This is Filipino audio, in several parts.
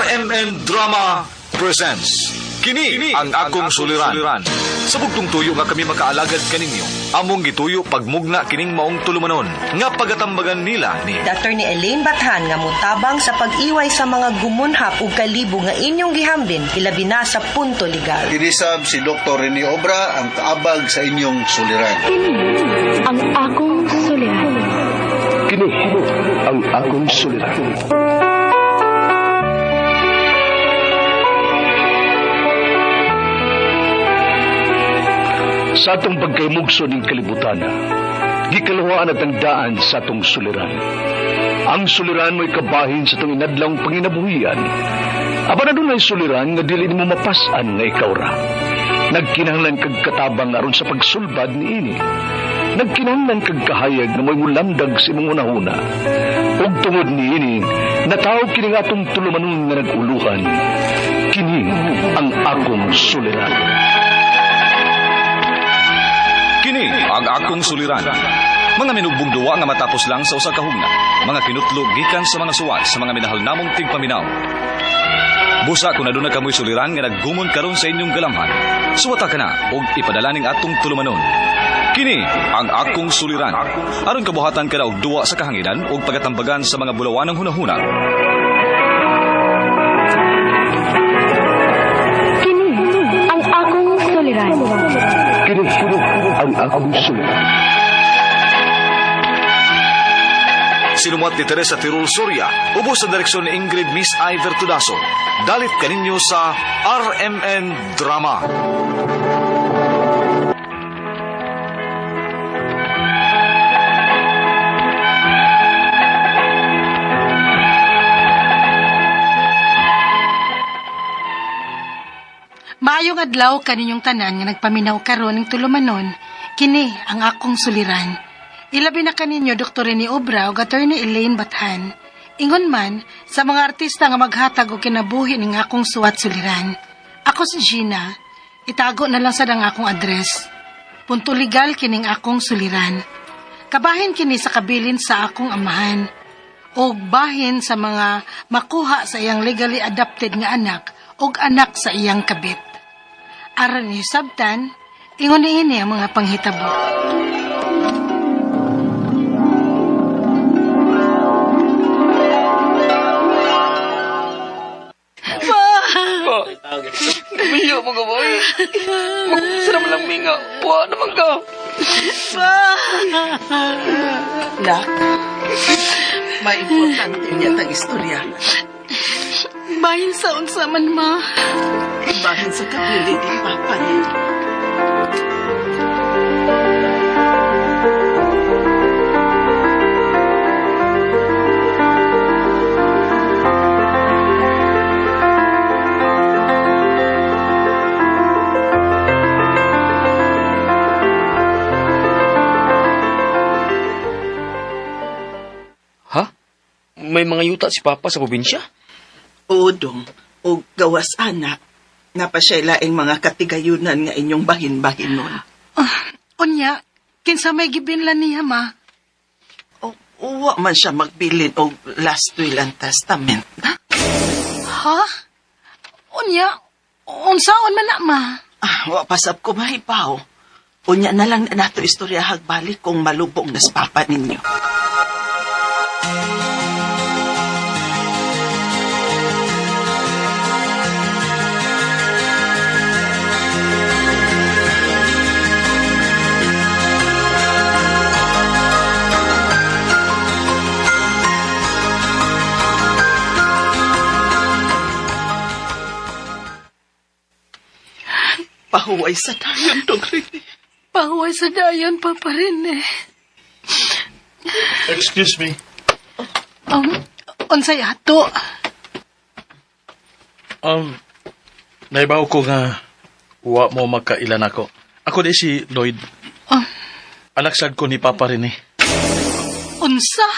RMN Drama presents Kini ang akong suliran. Sa bugtong tuyo nga kami makaalagad kaninyo. Among gituyo pagmugna kining maong tulumanon nga pagatambagan nila ni Dr. ni Elaine Bathan nga mutabang sa pag-iway sa mga gumunhap ug kalibo nga inyong gihambin ilabi na sa punto legal. Inisab si Dr. Rene Obra ang kaabag sa inyong suliran. Kini ang akong suliran. Kini ang akong suliran. Sa atong pagkaymugso ng kalibutan, gikalawaan at ang daan sa atong suliran. Ang suliran mo'y kabahin sa itong inadlang panginabuhian. Aba na doon ay suliran nga dili mo mapasan nga ikaw ra. Nagkinahanglan kag katabang aron sa pagsulbad ni ini. Nagkinahanglan kag kahayag na mo'y mulamdag sa imong unahuna. Ug tungod ni ini, natawag kini nga atong tulumanon nga naguluhan. Kini ang akong suliran. Kini ang akong suliran. Mga minugbong duwa nga matapos lang sa usa ka hugna. Mga kinutlog gikan sa mga suwat sa mga minahal namong tigpaminaw. Busa kung aduna kamoy suliran nga naggumon karon sa inyong galamhan. Suwata ka na ug ipadala ning atong tulumanon. Kini ang akong suliran. Aron kabuhatan ka na og duwa sa kahanginan ug pagatambagan sa mga bulawanang hunahuna. Kini ang akong suliran. Kini ang akong suliran. Sinumat ni Teresa Tirul Soria, ubos sa direksyon ni Ingrid Miss Iver Tudaso. Dalit kaninyo sa RMN Drama. Maayong adlaw kaninyong tanan nga nagpaminaw karon ning tulumanon, kini ang akong suliran. Ilabi na kaninyo Dr. Rene Obra ug Attorney Elaine Bathan. Ingon man sa mga artista nga maghatag og kinabuhi ning akong suwat suliran. Ako si Gina. Itago na lang sad ang akong address. Punto legal kining akong suliran. Kabahin kini sa kabilin sa akong amahan. Og bahin sa mga makuha sa iyang legally adopted nga anak og anak sa iyang kabit. Aron ni sabtan, ingon niini ang mga panghitabo. Biyo mo ka, boy. Sarap lang minga. Puwa naman ka. Nak, may importante niya tang istorya. Bahin sa unsa man ma. Bahin sa kabili ni Papa niya. Ha? May mga yuta si Papa sa probinsya? Udong, o gawas anak, nga pa siya laing mga katigayunan nga inyong bahin-bahin nun. Unya, kinsa may gibinlan niya ma. O uwa man siya magbilin og last will and testament, na? Ha? Unya, unsaon man na ma. Wa pasab ko mahipaw. Unya na lang na nato istorya hagbalik kung malubong na sa papa ninyo. Pahuway sa dayon, Dong Rene. Pahuway sa dayon pa rin eh. Excuse me. Unsay ato? Naibaw ko nga wa mo makailan ako. Ako di si Lloyd. Anak sad ko ni Papa rin eh. Unsa?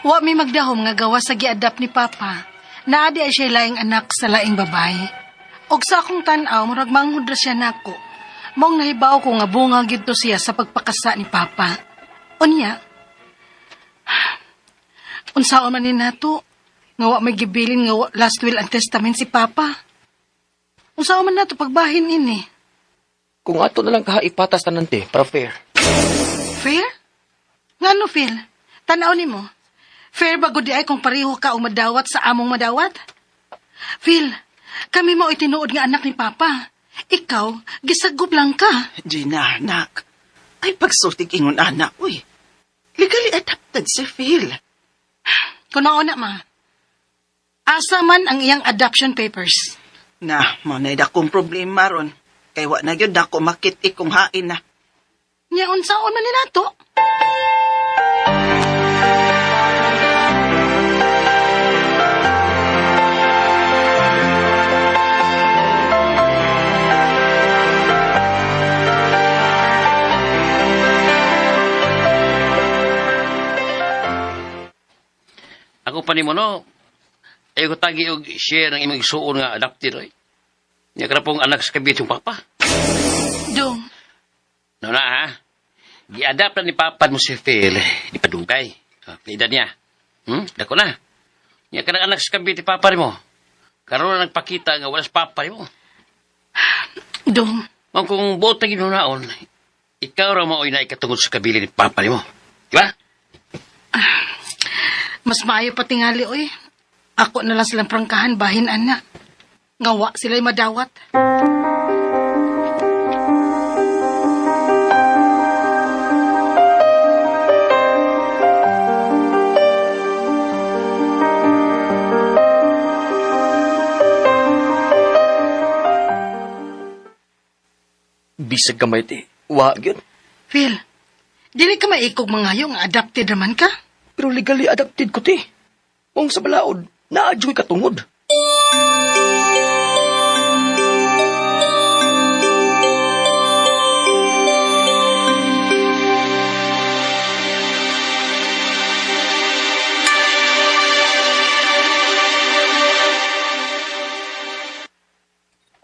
Wa mi magdahom nga gawa sa giadapt ni Papa. Naadi ay siya laing anak sa laing babae. Og sa akong tan-aw, murag manghud ra siya nako. Mong nahibaw ko nga bunga gyud to siya sa pagpakasa ni Papa. Unya, unsaon man ni nato, nga wa may gibilin nga last will and testament si Papa. Unsaon man nato pagbahin ini? Kung ato na lang kahaipatas tanante, para fair. Fair? Ngano, Phil? Tanaw ni mo. Fair ba gudi ay kung pareho ka o madawat sa among madawat? Phil, kami mo itinuod nga anak ni Papa. Ikaw, gisagop lang ka. Gina, anak. Ay pagsulti ingon anak, uy. Legally adopted si Phil. Kunaon na, ma. Asa man ang iyang adoption papers? Na, manay dakong problema ron. Kay wa na yun dako makiti kung hain na. Nya unsaon man ni nato? Ako pa ni mo, no? Ayaw ko tagi og share ng imong isuon nga adopted, oy. Niya ka na pong anak sa kabit yung Papa. Dong, No na, ha? Gi-adapt na ni Papa mo si Phil. Di padugay. Edad niya. Dako na. Niya ka na anak sa kabit ni Papa rin mo. Karoon na nagpakita nga wala sa Papa rin mo. Dong, Kung buot na ginunaon, ikaw raw maoy na ikatungod sa kabili ni Papa rin mo. Di ba? mas maayo pa tingali, oy. Ako na lang silang prangkahan bahin, ana. Ngawa sila'y madawat. Bisag kamay ti. Wag yun. Phil, dili ka maikog mangayo nga adopted raman ka? Pero legally adopted ko ti. Kung sa balaod, naadyo'y katungod.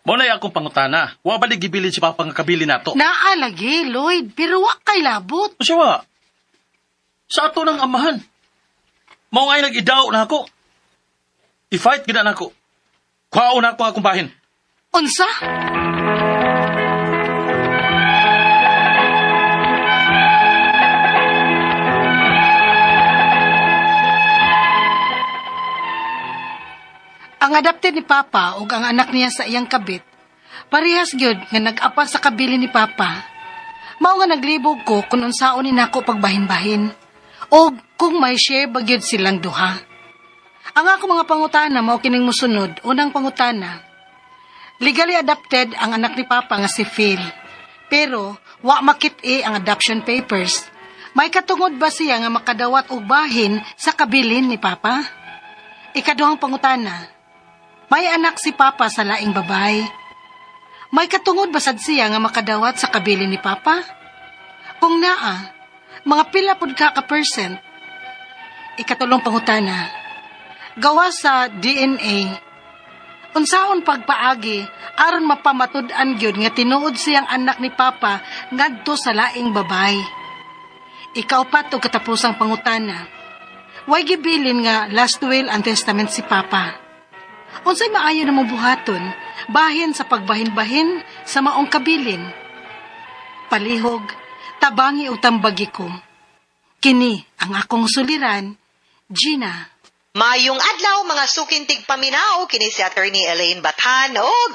Muna akong pangutana. Wa ba gibilin si Papa nga kabili nato? Naalagi, Lloyd, pero wa kay labot. O siya wa? Sa ato ng amahan. Mao ngay nag-idaw na ako. I-fight gina na ako. Kwao na ako akong bahin. Unsa? Ang adopted ni Papa ug ang anak niya sa iyang kabit, parehas gyud nga nag-apa sa kabili ni Papa. Mao nga naglibog ko kung unsaon ni nako pagbahin-bahin o kung may share ba gyud silang duha. Ang ako mga pangutana mao kining mosunod. Unang pangutana, legally adopted ang anak ni Papa nga si Phil. Pero wa makit-i ang adoption papers. May katungod ba siya nga makadawat og bahin sa kabilin ni Papa? Ikaduhang pangutana, may anak si Papa sa laing babae. May katungod ba sad siya nga makadawat sa kabilin ni Papa? Kung naa, mga pila pud ka percent? Ikatulong pangutana, gawa sa DNA, unsaon pagpaagi aron mapamatud-an gyud nga tinuod siyang anak ni Papa ngadto sa laing babay. Ikaupat ug katapusang pangutana, way gibilin nga last will and testament si Papa. Unsay maayo na buhaton bahin sa pagbahin-bahin sa maong kabilin? Palihog, tabangi ug tambagi ko. Kini ang akong suliran, Gina. Mayong adlaw mga sukintig paminaw kini si Attorney Elaine Bathan og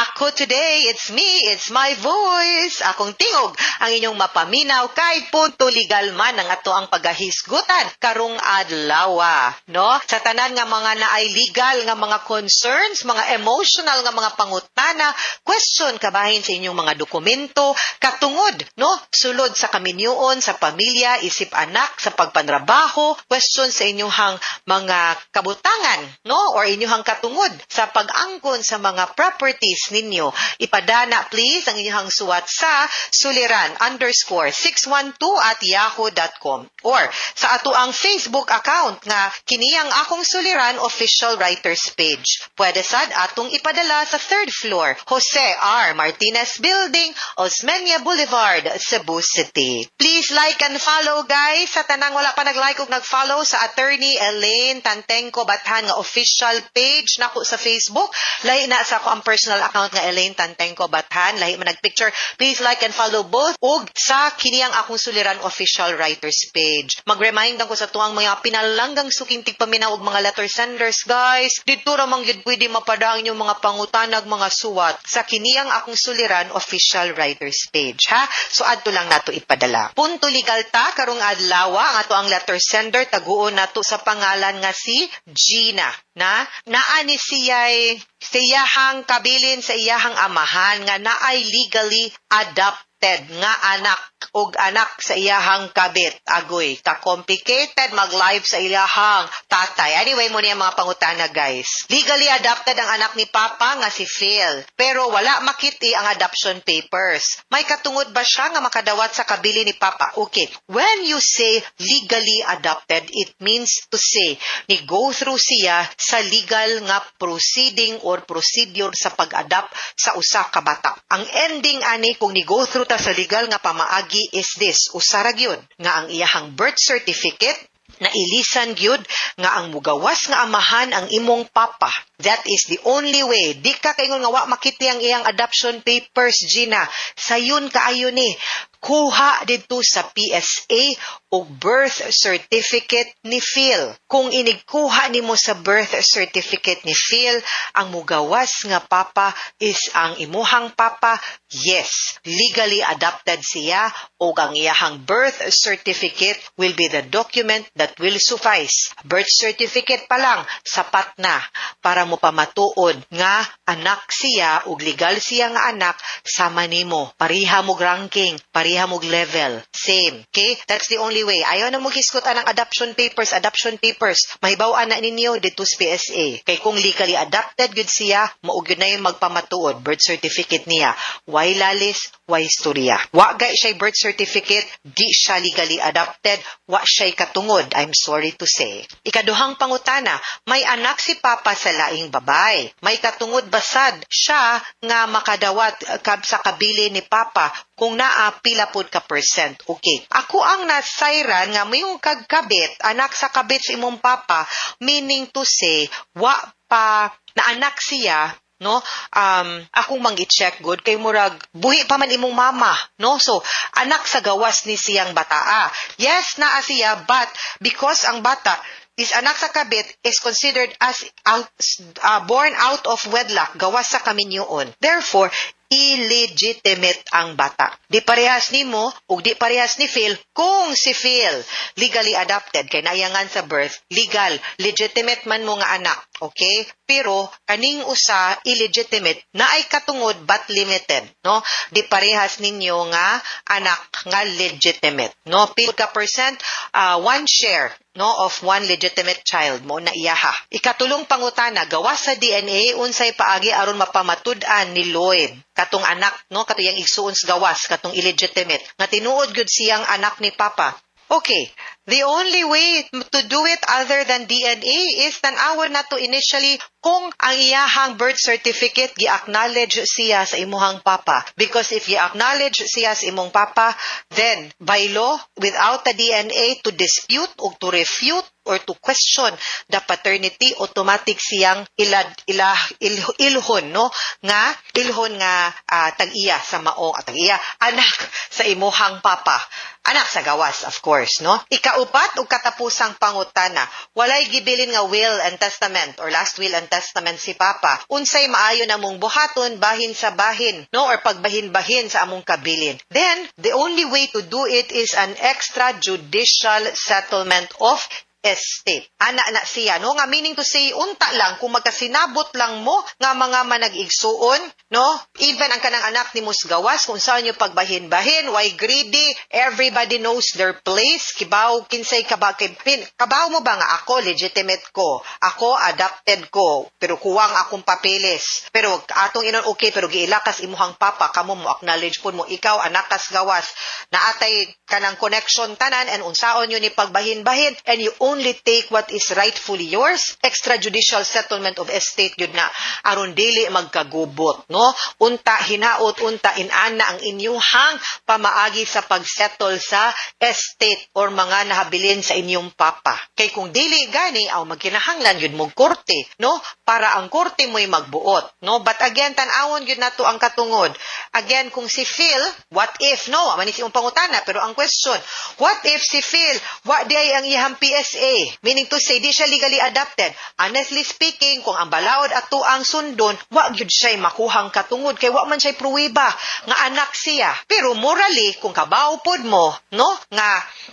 ako today, it's me, it's my voice. Akong tingog ang inyong mapaminaw kay punto legal man ang ato ang pagahisgutan karong adlaw, no? Sa tanan nga mga naay legal nga mga concerns, mga emotional nga mga pangutana, question kabahin sa inyong mga dokumento katungod, no? Sulod sa kaminyoon, sa pamilya, isip anak, sa pagpanrabaho, question sa inyong mga kabutangan, no, or inyong katungod sa pag-angkon sa mga properties ninyo, ipadana please ang inyong suwat sa suliran_612@yahoo.com or sa ato ang Facebook account nga kiniyang akong suliran official writers page. Pwede sad atong ipadala sa 3rd floor, Jose R. Martinez Building, Osmeña Boulevard, Cebu City. Please like and follow guys sa tanang wala pa nag-like ug nag-follow sa Attorney Elaine Tantengco Bathan nga official page nako sa Facebook. Lahi na sa ako ang personal account nga Elaine Tantengco Bathan. Lahi man nag-picture. Please like and follow both ug sa kiniyang akong suliran official writers page. Mag-remind ko sa tuang mga pinalanggang suking tigpaminaw ug mga letter senders guys. Dito ra man gyud pwede mapadang inyong mga pangutanag mga suwat sa kiniyang akong suliran official writers page ha. So adto lang nato ipadala. Punto legal ta karong adlaw ang ato ang letter sender taguon nato sa pangalan nga si Gina na naani siyahang kabilin sa iyahang amahan nga naay legally adopted nga anak og anak sa iyahang kabit. Agoy, ka-complicated mag-live sa iyahang tatay. Anyway, mo niya mga pangutana guys. Legally adopted ang anak ni Papa nga si Phil, pero wala makiti ang adoption papers. May katungod ba siya nga makadawat sa kabili ni Papa? Okay, when you say legally adopted, it means to say ni go through siya sa legal nga proceeding or procedure sa pag-adopt sa usa ka bata. Ang ending ani kung ni go through ta sa legal nga pamaagi is this, usara gyud nga ang iyahang birth certificate na ilisan gyud nga ang mugawas nga amahan ang imong papa. That is the only way. Di ka kaingon nga wa makiti ang iyang adoption papers, Gina. Sayon kaayo ni. Kuha dito sa PSA o birth certificate ni Phil. Kung inigkuha nimo sa birth certificate ni Phil, ang mugawas nga papa is ang imuhang papa, yes, legally adopted siya o ang iyahang birth certificate will be the document that will suffice. Birth certificate pa lang, sapat na para mo pamatuod nga anak siya o legal siya nga anak sama nimo. Pariha mo ranking, pariha mo level. Same. Okay? That's the only way. Ayaw na mo hiskutan ng adoption papers. Mahibawaan na ninyo dito sa PSA. Kay kung legally adopted good siya, maugyo na yung magpamatuod. Birth certificate niya. Why lalis? Why istorya? Wa gay siya birth certificate, di siya legally adopted, wa siya katungod. I'm sorry to say. Ikaduhang pangutana, may anak si Papa sa laing babay. May katungod basad siya nga makadawat sa kabili ni Papa kung naa pila pod ka percent. Okay. Ako ang nasayran nga mayong kagkabit, anak sa kabit sa imong papa, meaning to say, wa pa na anak siya, no? Akong mangi-check good kay murag buhi pa man imong mama, no? So, anak sa gawas ni siyang bataa. Yes, naa siya, but because ang bata is anak sa kabit is considered as born out of wedlock, gawas sa kaminyoon. Therefore, illegitimate ang bata. Di parehas ni mo o di parehas ni Phil kung si Phil legally adopted kay naayangan sa birth, legal, legitimate man mo nga anak. Okay? Pero kaning usa illegitimate na ay katungod but limited, no? Di parehas ninyo nga anak nga legitimate, no? Pila ka percent, one share, no, of one legitimate child mo na iyaha. Ikatulong pangutana, gawas sa DNA unsay paagi aron mapamatud-an ni Lloyd katong anak, no, katong igsuon sa gawas katong illegitimate nga tinuod gud siyang anak ni Papa. Okay, the only way to do it other than DNA is tanawan nato initially kung ang iyahang birth certificate gi-acknowledge siya sa imuhang papa. Because if i-acknowledge siya sa imong papa, then by law, without the DNA to dispute or to refute or to question the paternity, automatic siyang ilhon, no? Ilhon nga tag-iya sa maong tag-iya anak sa imuhang papa. Anak sa gawas, of course, no? Ikaupat o katapusang pangutana, walay gibilin nga will and testament or last will and testament si Papa. Unsay maayo na mong buhaton bahin sa bahin, no? Or pagbahin-bahin sa among kabilin. Then, the only way to do it is an extrajudicial settlement of estate. Ana na siya, no? Nga meaning to say, unta lang, kung magkasinabot lang mo nga mga manag-igsuon, no? Even ang kanang anak ni Musgawas, kung saan nyo pagbahin-bahin, why greedy, everybody knows their place, kibaw, kinsay kabaw mo ba nga ako, legitimate ko, ako, adopted ko, pero kuwang akong papeles, pero atong inon okay, pero giilakas imuhang papa, kamo mo acknowledge po mo, ikaw, anak kas gawas, naatay kanang connection tanan, and unsaon yun ni pagbahin-bahin, and you only take what is rightfully yours, extrajudicial settlement of estate yun na, aron dili magkagubot, no? Unta hinaot, unta inana ang inyuhang pamaagi sa pagsettle sa estate or mga nahabilin sa inyong papa. Kay kung dili gani, aw magkinahanglan yun mong korte, no? Para ang korte mo'y magbuot, no? But again, tanawon yun nato ang katungod. Again, kung si Phil, what if, no? Manis yung pangutana, pero ang question, what if si Phil, what day ang iyang PSA? Meaning to say, di siya legally adopted. Honestly speaking, kung ang balaod ato ang sundon, wag yun siya'y makuhang katungod, kay wag man siya'y pruwiba, nga anak siya. Pero morally, kung kabaw pod mo, no? Nga,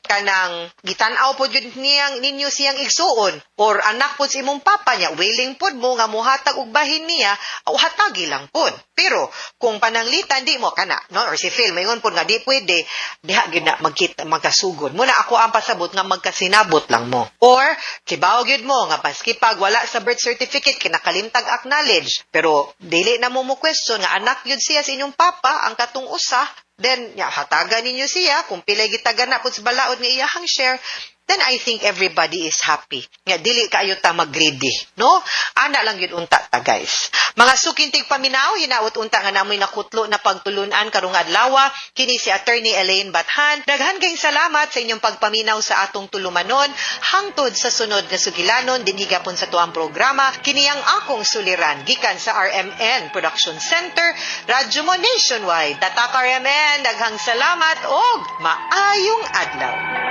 kanang, gitanaw pod yun ninyo siyang igsuon, or anak pod si imong papa niya, willing pod mo, nga muhatag og bahin niya, o hatagi lang pod. Pero, kung pananglitan, di mo, kana, no? Or si Phil, mayon pod nga, di pwede, diha gyud na magkasugod. Muna ako ang pasabot nga magkasinabot lang mo. Or, kibaw gyud mo, nga paski pag wala sa birth certificate, kinakalimtag acknowledge. Pero, dili na mo question nga anak gyud siya sa inyong papa, ang katong usa, then, hatagan ninyo siya, kung pilay gitagan na po sa balaod nga iyahang share, then I think everybody is happy. Nga, dili kayo ta mag-greedy, no? Ana lang yun unta ta, guys. Mga sukintig paminaw, hinaot unta nga namoy nakutlo na pagtulunan karong adlaw, kini si Attorney Elaine Bathan. Daghan kayong salamat sa inyong pagpaminaw sa atong tulumanon, hangtod sa sunod nga sugilanon, din higapon sa tuang programa, kini ang akong suliran, gikan sa RMN Production Center, Radyo mo Nationwide. Tatak RMN, daghang salamat, og maayong adlaw.